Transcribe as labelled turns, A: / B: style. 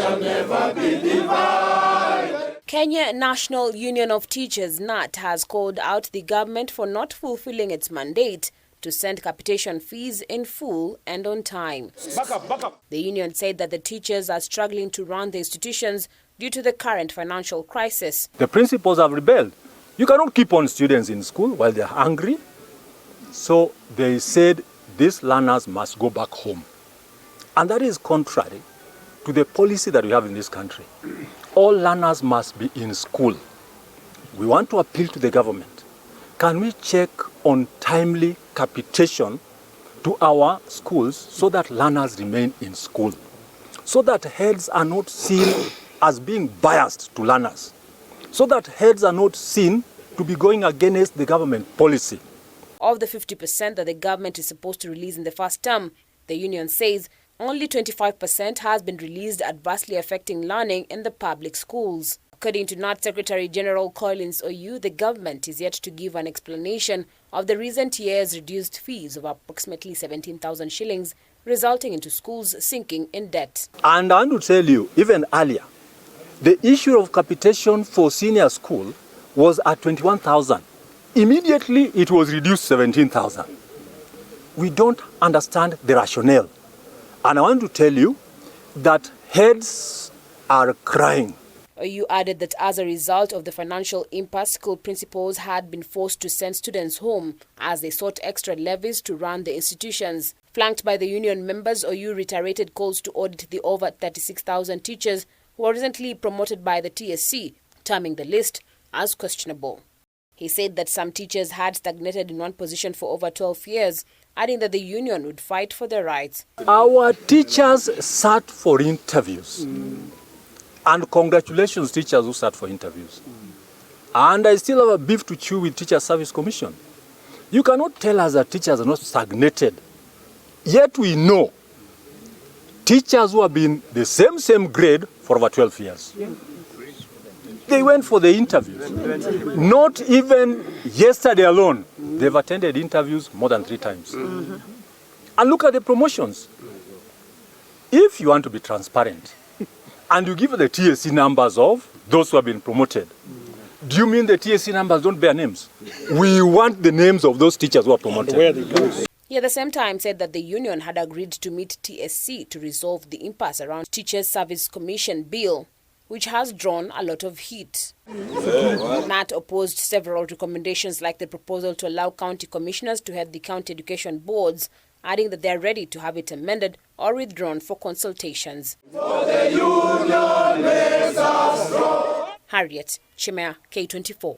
A: shall never be divided.
B: Kenya National Union of Teachers (NAT) has called out the government for not fulfilling its mandate to send capitation fees in full and on time.
C: Back up.
B: The union said that the teachers are struggling to run the institutions due to the current financial crisis.
D: The principals have rebelled. You cannot keep on students in school while they're hungry. So they said these learners must go back home. And that is contrary to the policy that we have in this country. All learners must be in school. We want to appeal to the government. Can we check on timely capitation to our schools so that learners remain in school? So that heads are not seen as being biased to learners. So that heads are not seen to be going against the government policy.
B: Of the 50% that the government is supposed to release in the first term, the union says only 25% has been released, adversely affecting learning in the public schools. According to NAT Secretary General Collins Oyu, the government is yet to give an explanation of the recent year's reduced fees of approximately 17,000 shillings, resulting into schools sinking in debt.
D: And I want to tell you, even earlier, the issue of capitation for senior school was at 21,000. Immediately, it was reduced 17,000. We don't understand the rationale. And I want to tell you that heads are crying.
B: You added that as a result of the financial impasse, school principals had been forced to send students home as they sought extra levies to run the institutions. Flanked by the union members, OU reiterated calls to audit the over 36,000 teachers who were recently promoted by the TSC, terming the list as questionable. He said that some teachers had stagnated in one position for over 12 years, adding that the union would fight for their rights.
D: Our teachers sat for interviews. And congratulations, teachers who sat for interviews. And I still have a beef to chew with Teacher Service Commission. You cannot tell us that teachers are not stagnated. Yet we know teachers who have been the same grade for over 12 years. They went for the interviews. Not even yesterday alone, they've attended interviews more than 3 times. And look at the promotions. If you want to be transparent, and you give the TSC numbers of those who have been promoted, do you mean the TSC numbers don't bear names? We want the names of those teachers who are promoted.
B: He at the same time said that the union had agreed to meet TSC to resolve the impasse around Teachers Service Commission bill, which has drawn a lot of heat. NAT opposed several recommendations like the proposal to allow county commissioners to head the county education boards, adding that they are ready to have it amended or withdrawn for consultations.
A: For the union makes us strong.
B: Harriet Chimea, K24.